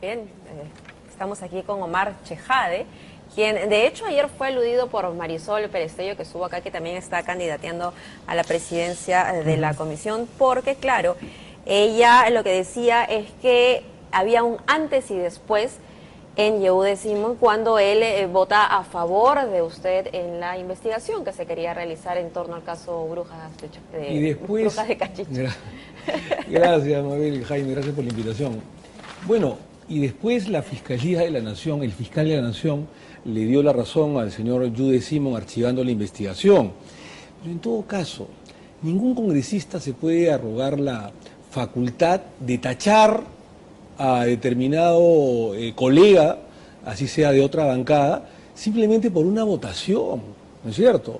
Bien, estamos aquí con Omar Chejade, quien de hecho ayer fue aludido por Marisol Perestello, que estuvo acá, que también está candidateando a la presidencia de la comisión, porque claro, ella lo que decía es que había un antes y después en Yehude Simón cuando él vota a favor de usted en la investigación que se quería realizar en torno al caso Brujas y después, Brujas de Cachiche. Gracias, Mabel y Jaime, gracias por la invitación. Bueno, y después la Fiscalía de la Nación, el fiscal de la Nación, le dio la razón al señor Yehude Simón archivando la investigación. Pero en todo caso, ningún congresista se puede arrogar la facultad de tachar a determinado colega, así sea de otra bancada, simplemente por una votación, ¿no es cierto?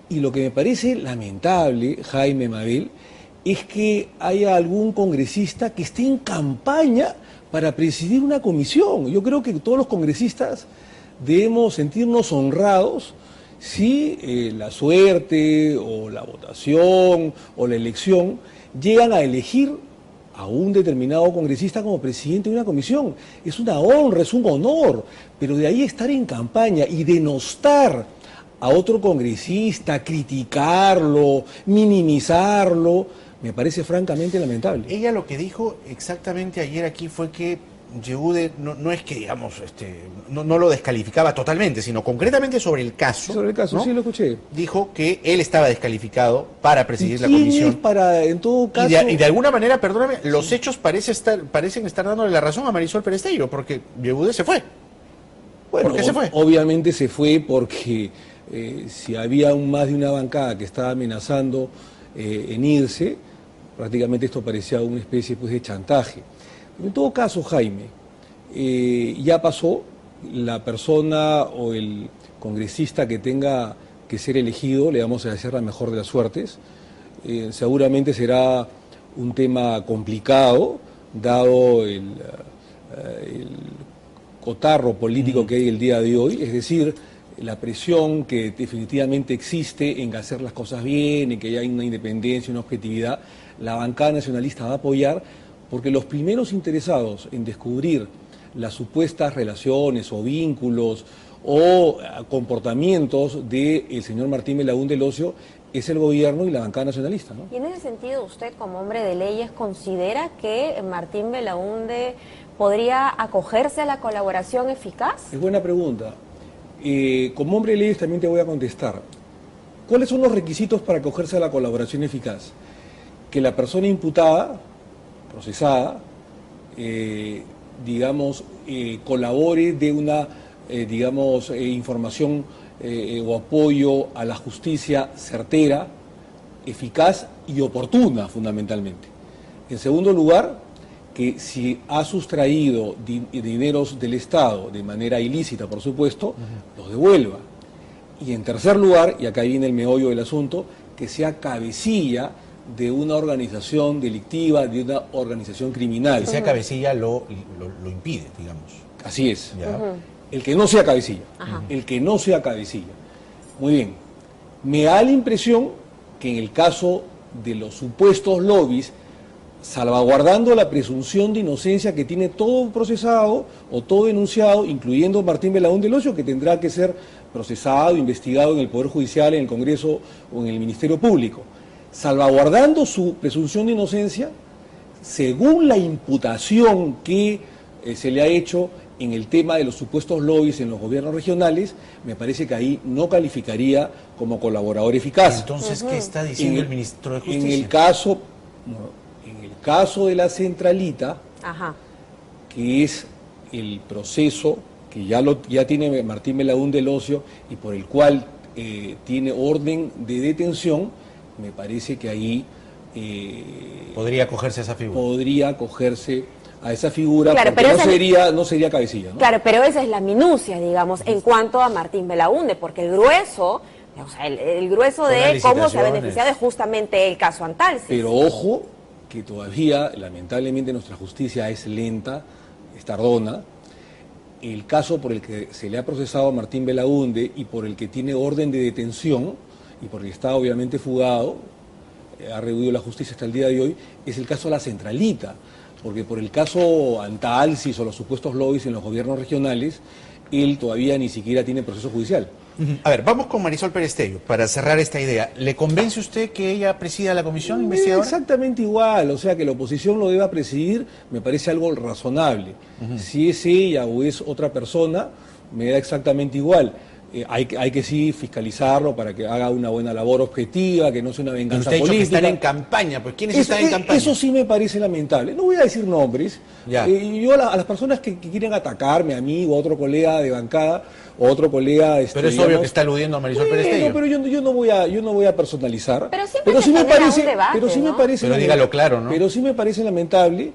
Y lo que me parece lamentable, Jaime, Mabel, es que haya algún congresista que esté en campaña para presidir una comisión. Yo creo que todos los congresistas debemos sentirnos honrados si la suerte o la votación o la elección llegan a elegir a un determinado congresista como presidente de una comisión. Es una honra, es un honor, pero de ahí estar en campaña y denostar a otro congresista, criticarlo, minimizarlo, me parece francamente lamentable. Ella lo que dijo exactamente ayer aquí fue que Yehude no es que, digamos, no lo descalificaba totalmente, sino concretamente sobre el caso. Sobre el caso, ¿no? Sí, lo escuché. Dijo que él estaba descalificado para presidir la ¿Quién comisión. Es para, en todo caso... Y de alguna manera, perdóname, los hechos parecen estar dándole la razón a Marisol Perestello, porque Yehude se fue. Bueno, ¿por qué se fue? Obviamente se fue porque si había más de una bancada que estaba amenazando en irse, prácticamente esto parecía una especie pues, de chantaje. Pero en todo caso, Jaime, ya pasó, la persona o el congresista que tenga que ser elegido, le vamos a desear la mejor de las suertes. Seguramente será un tema complicado, dado el cotarro político que hay el día de hoy, es decir, la presión que definitivamente existe en hacer las cosas bien, en que haya una independencia, una objetividad. La bancada nacionalista va a apoyar, porque los primeros interesados en descubrir las supuestas relaciones o vínculos o comportamientos del señor Martín Belaúnde Locio es el gobierno y la bancada nacionalista, ¿no? Y en ese sentido, usted como hombre de leyes considera que Martín Belaúnde podría acogerse a la colaboración eficaz. Es buena pregunta. Como hombre de leyes también te voy a contestar. ¿Cuáles son los requisitos para acogerse a la colaboración eficaz? Que la persona imputada, procesada, colabore de una, información o apoyo a la justicia certera, eficaz y oportuna, fundamentalmente. En segundo lugar, que si ha sustraído dineros del Estado de manera ilícita, por supuesto, los devuelva. Y en tercer lugar, y acá viene el meollo del asunto, que sea cabecilla de una organización delictiva, de una organización criminal. Que sea cabecilla lo impide, digamos. Así es. El que no sea cabecilla. El que no sea cabecilla. Muy bien. Me da la impresión que en el caso de los supuestos lobbies, salvaguardando la presunción de inocencia que tiene todo procesado o todo denunciado, incluyendo Martín Belaúnde Locio, que tendrá que ser procesado, investigado en el Poder Judicial, en el Congreso o en el Ministerio Público. Salvaguardando su presunción de inocencia, según la imputación que se le ha hecho en el tema de los supuestos lobbies en los gobiernos regionales, me parece que ahí no calificaría como colaborador eficaz. Entonces, ¿qué está diciendo el ministro de Justicia? En el caso de la centralita, que es el proceso que ya tiene Martín Belaúnde Locio y por el cual tiene orden de detención, me parece que ahí podría acogerse a esa figura. Podría acogerse a esa figura, claro, porque pero no sería cabecilla, ¿no? Claro, pero esa es la minucia, digamos, en cuanto a Martín Belaúnde, porque el grueso, o sea, el grueso de cómo se ha beneficiado es justamente el caso Antalsis. Pero ojo, que todavía, lamentablemente, nuestra justicia es lenta, es tardona. El caso por el que se le ha procesado a Martín Belaúnde y por el que tiene orden de detención y por el que está obviamente fugado, ha rehuido la justicia hasta el día de hoy, es el caso de la centralita. porque por el caso Antalsis o los supuestos lobbies en los gobiernos regionales, él todavía ni siquiera tiene proceso judicial. A ver, vamos con Marisol Perestello para cerrar esta idea. ¿Le convence usted que ella presida la comisión investigadora? Exactamente igual, o sea, que la oposición lo deba presidir me parece algo razonable. Si es ella o es otra persona, me da exactamente igual. Hay que sí fiscalizarlo para que haga una buena labor objetiva, que no sea una venganza Pero usted ha dicho política. que están en campaña, pues ¿quiénes están en campaña? Eso sí me parece lamentable. No voy a decir nombres. Yo a las personas que quieren atacarme, a mí o a otro colega de bancada, o otro colega... pero es obvio que está aludiendo a Marisol Perestello. Pero yo no voy a personalizar. Pero siempre sí me parece, un debate, pero sí me parece, pero dígalo claro, ¿no? Pero sí me parece lamentable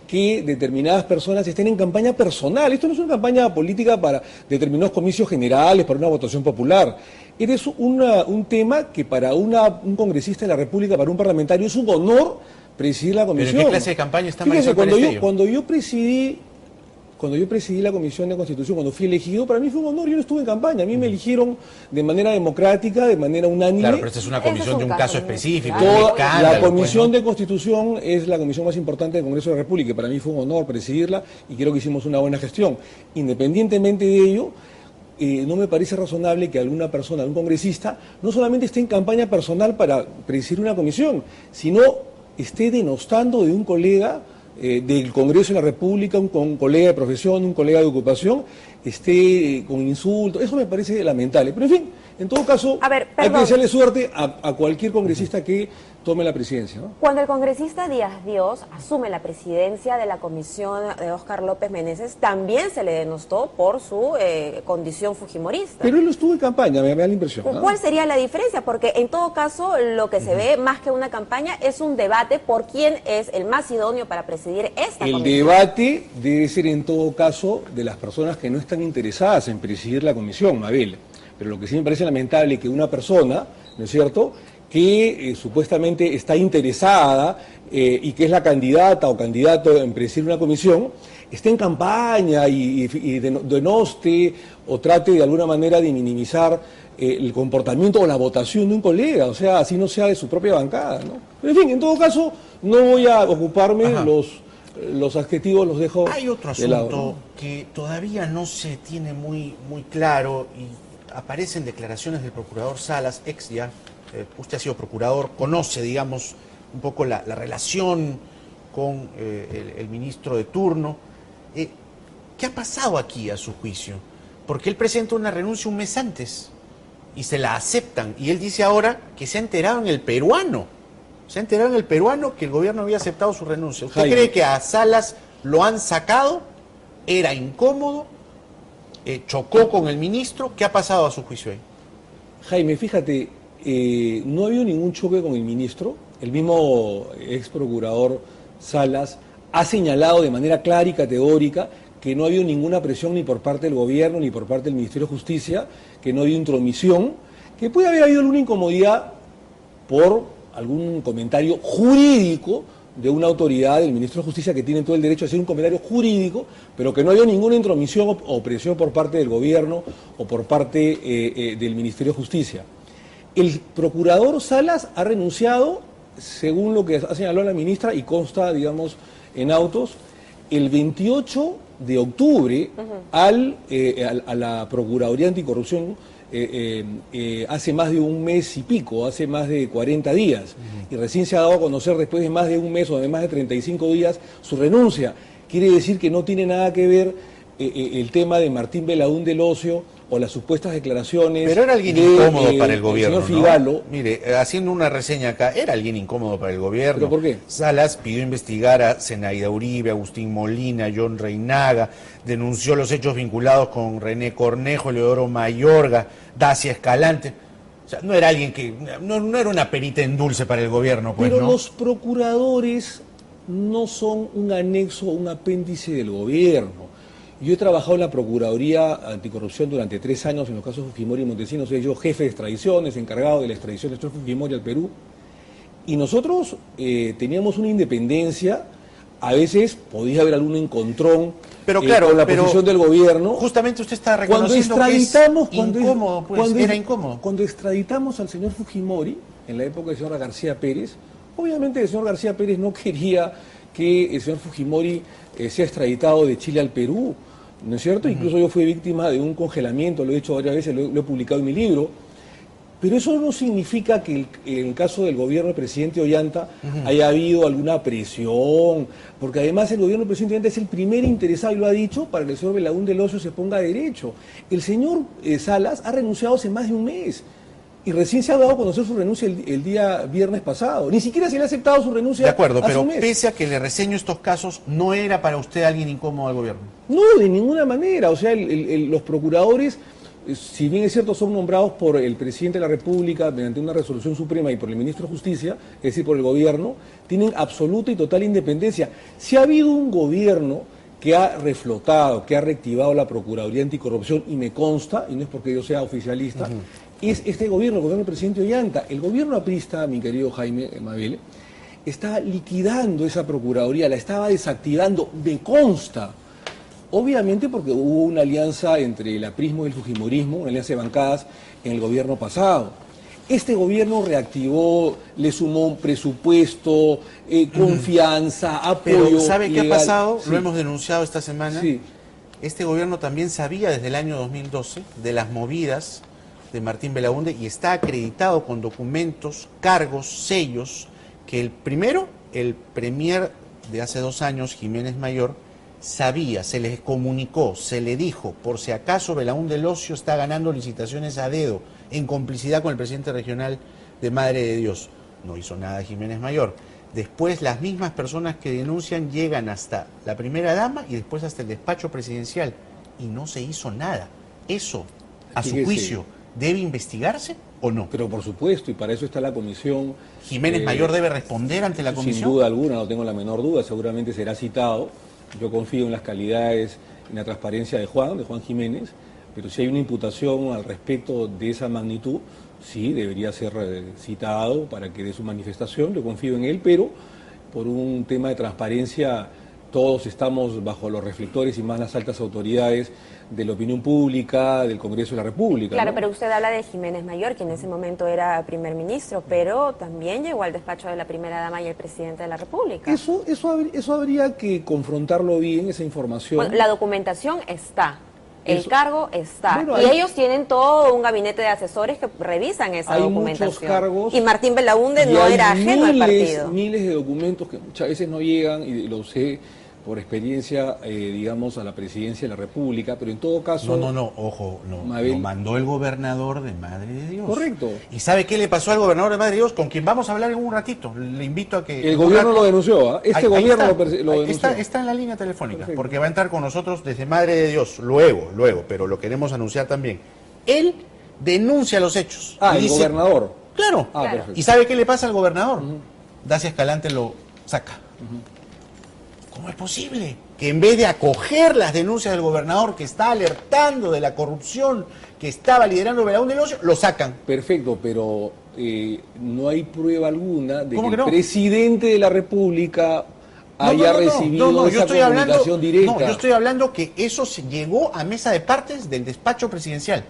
que determinadas personas estén en campaña personal. Esto no es una campaña política para determinados comicios generales, para una votación popular. Es un tema que para un congresista de la República, para un parlamentario, es un honor presidir la comisión. ¿Pero en qué clase de campaña está Fíjese, Marisol Perestello? Cuando yo presidí la Comisión de Constitución, cuando fui elegido, para mí fue un honor, yo no estuve en campaña, a mí me eligieron de manera democrática, de manera unánime. Claro, pero esta es una comisión de un caso específico. La Comisión de Constitución es la comisión más importante del Congreso de la República, y para mí fue un honor presidirla y creo que hicimos una buena gestión. Independientemente de ello, no me parece razonable que alguna persona, algún congresista, no solamente esté en campaña personal para presidir una comisión, sino esté denostando de un colega del Congreso de la República, un colega de profesión, un colega de ocupación, esté con insultos. Eso me parece lamentable. Pero en fin, en todo caso, hay que desearle suerte a cualquier congresista que tome la presidencia, ¿no? Cuando el congresista Díaz Dios asume la presidencia de la comisión de Óscar López Meneses, también se le denostó por su condición fujimorista. Pero él no estuvo en campaña, me da la impresión, ¿no? ¿Cuál sería la diferencia? Porque en todo caso lo que se ve más que una campaña es un debate por quién es el más idóneo para presidir esta comisión. El debate debe ser en todo caso de las personas que no están interesadas en presidir la comisión, Mabel. Pero lo que sí me parece lamentable es que una persona, ¿no es cierto?, que supuestamente está interesada y que es la candidata o candidato en presidir una comisión, esté en campaña y denoste o trate de alguna manera de minimizar el comportamiento o la votación de un colega, o sea, así no sea de su propia bancada, ¿no? Pero en fin, en todo caso, no voy a ocuparme, los adjetivos los dejo de lado. Hay otro asunto que todavía no se tiene muy claro y aparecen declaraciones del procurador Salas, ex ya. Usted ha sido procurador, conoce, digamos, un poco la relación con el ministro de turno. ¿Qué ha pasado aquí a su juicio? Porque él presenta una renuncia un mes antes y se la aceptan. Y él dice ahora que se ha enterado en el peruano. Se ha enterado en el peruano que el gobierno había aceptado su renuncia. ¿Usted cree que a Salas lo han sacado? ¿Era incómodo? ¿Chocó con el ministro? ¿Qué ha pasado a su juicio ahí? Jaime, fíjate, no ha habido ningún choque con el ministro. El mismo ex procurador Salas ha señalado de manera clara y categórica que no ha habido ninguna presión ni por parte del gobierno ni por parte del Ministerio de Justicia, que no ha habido intromisión, que puede haber habido alguna incomodidad por algún comentario jurídico de una autoridad del Ministro de Justicia que tiene todo el derecho a hacer un comentario jurídico, pero que no ha habido ninguna intromisión o presión por parte del gobierno o por parte del Ministerio de Justicia. El procurador Salas ha renunciado, según lo que ha señalado la ministra, y consta, digamos, en autos, el 28 de octubre a la Procuraduría Anticorrupción hace más de un mes y pico, hace más de 40 días. Y recién se ha dado a conocer después de más de un mes o de más de 35 días su renuncia. Quiere decir que no tiene nada que ver el tema de Martín Belaúnde del Ocio o las supuestas declaraciones. Pero era alguien incómodo para el gobierno, señor Figalo, ¿no? Mire, haciendo una reseña acá, era alguien incómodo para el gobierno. ¿Pero por qué? Salas pidió investigar a Zenaida Uribe, Agustín Molina, John Reinaga, denunció los hechos vinculados con René Cornejo, Leodoro Mayorga, Dacia Escalante. O sea, no era alguien que... No era una perita en dulce para el gobierno, pues, pero ¿no? los procuradores no son un anexo o un apéndice del gobierno. Yo he trabajado en la Procuraduría Anticorrupción durante 3 años en los casos Fujimori y Montesinos. Soy yo jefe de extradiciones, encargado de la extradición del señor Fujimori al Perú. Y nosotros teníamos una independencia. A veces podía haber algún encontrón pero claro, con la posición del gobierno. Justamente usted está reconociendo que es incómodo, pues, era incómodo. Cuando extraditamos al señor Fujimori, en la época del señor García Pérez, obviamente el señor García Pérez no quería que el señor Fujimori sea extraditado de Chile al Perú, ¿no es cierto? Incluso yo fui víctima de un congelamiento, lo he hecho varias veces, lo he publicado en mi libro. Pero eso no significa que en el caso del gobierno del presidente Ollanta haya habido alguna presión, porque además el gobierno del presidente Ollanta es el primer interesado, y lo ha dicho, para que el señor Belaúnde Locio se ponga derecho. El señor Salas ha renunciado hace más de un mes, y recién se ha dado a conocer su renuncia el día viernes pasado. Ni siquiera se le ha aceptado su renuncia. De acuerdo, hace pero un mes. pese a que le reseño estos casos, ¿no era para usted alguien incómodo al gobierno? No, de ninguna manera. O sea, los procuradores, si bien es cierto, son nombrados por el presidente de la República mediante una resolución suprema y por el ministro de Justicia, es decir, por el gobierno, tienen absoluta y total independencia. Si ha habido un gobierno que ha reflotado, que ha reactivado la Procuraduría Anticorrupción, y me consta, y no es porque yo sea oficialista, es este gobierno, el gobierno del presidente Ollanta. El gobierno aprista, mi querido Jaime Mabel, está liquidando esa Procuraduría, la estaba desactivando, me consta. Obviamente porque hubo una alianza entre el aprismo y el fujimorismo, una alianza de bancadas en el gobierno pasado. Este gobierno reactivó, le sumó un presupuesto, confianza, apoyo. Pero ¿sabe qué ha legal? pasado? Sí. Lo hemos denunciado esta semana. Sí. Este gobierno también sabía desde el año 2012 de las movidas de Martín Belaúnde y está acreditado con documentos, cargos, sellos, que el premier de hace 2 años, Jiménez Mayor, sabía, se le comunicó, se le dijo, por si acaso Belaúnde Locio está ganando licitaciones a dedo, en complicidad con el presidente regional de Madre de Dios. No hizo nada Jiménez Mayor. Después las mismas personas que denuncian llegan hasta la primera dama y después hasta el despacho presidencial y no se hizo nada. Eso, a su juicio, ¿debe investigarse o no? Pero por supuesto, y para eso está la comisión. ¿Jiménez Mayor debe responder ante la comisión? Sin duda alguna, no tengo la menor duda, seguramente será citado. Yo confío en las calidades, en la transparencia de Juan Jiménez, pero si hay una imputación al respecto de esa magnitud, sí, debería ser citado para que dé su manifestación. Yo confío en él, pero por un tema de transparencia todos estamos bajo los reflectores y más las altas autoridades de la opinión pública, del Congreso de la República. Claro, ¿no? pero usted habla de Jiménez Mayor, que en ese momento era primer ministro, pero también llegó al despacho de la primera dama y el presidente de la República. Eso habría que confrontarlo bien, esa información. Bueno, la documentación está. El cargo está. Bueno, y ellos tienen todo un gabinete de asesores que revisan esa documentación. Muchos cargos. Y Martín Belaúnde no era ajeno al partido. Miles de documentos que muchas veces no llegan, y lo sé por experiencia, digamos, a la presidencia de la República, pero en todo caso... Ojo, Mabel, lo mandó el gobernador de Madre de Dios. Correcto. ¿Y sabe qué le pasó al gobernador de Madre de Dios? Con quien vamos a hablar en un ratito. Le invito a que... El gobierno lo denunció, ¿eh? Este gobierno lo denunció. Está en la línea telefónica, Perfecto. porque va a entrar con nosotros desde Madre de Dios, luego, pero lo queremos anunciar también. Él denuncia los hechos. El dice, gobernador. Claro. Perfecto. ¿Y sabe qué le pasa al gobernador? Dacia Escalante lo saca. ¿Cómo es posible que en vez de acoger las denuncias del gobernador que está alertando de la corrupción que estaba liderando Belaúnde Locio, lo sacan? Perfecto, pero no hay prueba alguna de que ¿Cómo que el no? presidente de la República haya recibido esa comunicación directa. No, yo estoy hablando que eso se llegó a mesa de partes del despacho presidencial.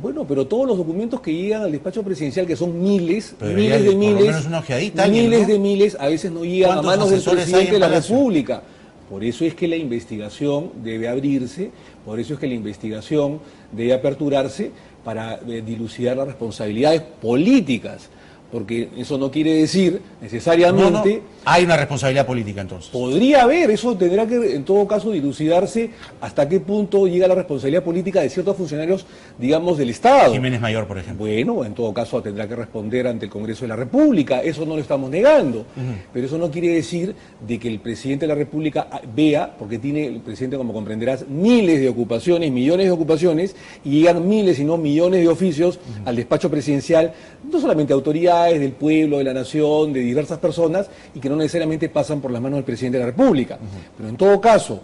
Bueno, pero todos los documentos que llegan al despacho presidencial, que son miles, Pero miles ya de por lo miles, menos una ojeadita, alguien, miles ¿no? de miles, a veces no llegan a ¿Cuántos manos del asesores presidente hay en de la Palacio? República. Por eso es que la investigación debe abrirse, por eso es que la investigación debe aperturarse para dilucidar las responsabilidades políticas, porque eso no quiere decir necesariamente... Hay una responsabilidad política entonces. Podría haber, eso tendrá que en todo caso dilucidarse hasta qué punto llega la responsabilidad política de ciertos funcionarios, digamos, del Estado. Jiménez Mayor, por ejemplo. Bueno, en todo caso tendrá que responder ante el Congreso de la República, eso no lo estamos negando, pero eso no quiere decir de que el presidente de la República vea, porque tiene el presidente, como comprenderás, miles de ocupaciones, millones de ocupaciones, y llegan miles, si no millones de oficios al despacho presidencial, no solamente autoridades del pueblo, de la nación, de diversas personas, y que no necesariamente pasan por las manos del presidente de la República. Pero en todo caso,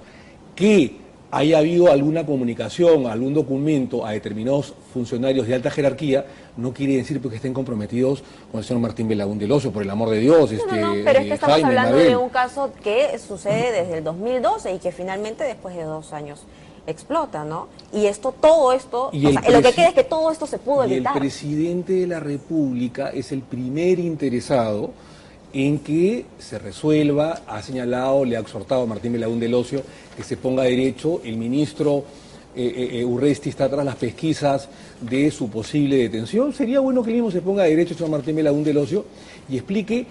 que haya habido alguna comunicación, algún documento a determinados funcionarios de alta jerarquía, no quiere decir porque estén comprometidos con el señor Martín Belaúnde Locio, por el amor de Dios. No, pero es que estamos Jaime, hablando Mabel. de un caso que sucede desde el 2012 y que finalmente después de 2 años explota, ¿no? Y todo esto, Y lo que queda es que todo esto se pudo Y el evitar. presidente de la República es el primer interesado en que se resuelva. Ha señalado, le ha exhortado a Martín Belaúnde Locio que se ponga derecho. El ministro Urresti está tras las pesquisas de su posible detención. Sería bueno que el mismo se ponga derecho, señor Martín Belaúnde Locio, y explique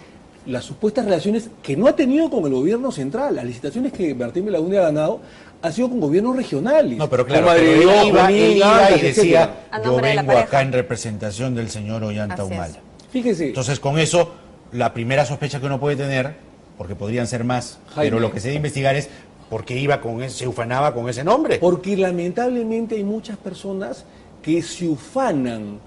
las supuestas relaciones que no ha tenido con el gobierno central. Las licitaciones que Martín Belaúnde ha ganado han sido con gobiernos regionales. No, pero claro, con pero Madrid, él iba y decía, A yo nombre de la vengo acá pareja. en representación del señor Ollanta Así es. Humala. Fíjese, Entonces, con eso, la primera sospecha que uno puede tener, porque podrían ser más, Jaime, pero lo que se debe investigar es por qué iba con se ufanaba con ese nombre. porque lamentablemente hay muchas personas que se ufanan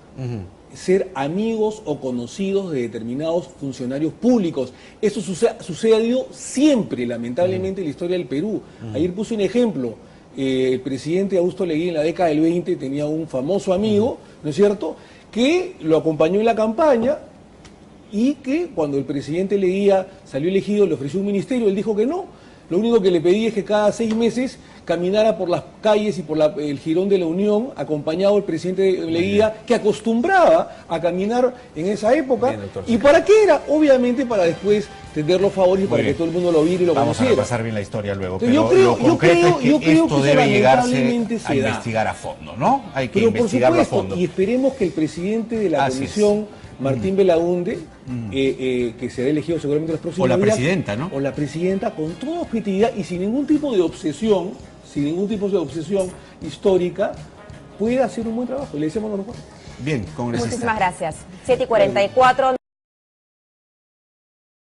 ser amigos o conocidos de determinados funcionarios públicos. Eso sucedió siempre, lamentablemente, en la historia del Perú. Ayer puse un ejemplo. El presidente Augusto Leguía en la década del 20 tenía un famoso amigo, ¿no es cierto?, que lo acompañó en la campaña y que cuando el presidente Leguía salió elegido le ofreció un ministerio, él dijo que no. Lo único que le pedí es que cada 6 meses caminara por las calles y por el Jirón de la Unión, acompañado del presidente Leguía, que acostumbraba a caminar en esa época. Bien, doctor. ¿Y para qué era? Obviamente para después tender los favores y para que bien. todo el mundo lo viera y lo Vamos a conociera. repasar bien la historia luego, Yo pero creo- lo concreto yo es que creo esto que eso debe llegarse lamentablemente se a da. investigar a fondo, ¿no? Hay que Pero por investigarlo a supuesto, fondo. y esperemos que el presidente de la Así es. comisión, Martín Belaúnde, que será elegido seguramente en los próximos O la días, presidenta, ¿no? o la presidenta, con toda objetividad y sin ningún tipo de obsesión, histórica, pueda hacer un buen trabajo. Le deseamos lo mejor. Bien, congresista. Muchísimas gracias. 7:44.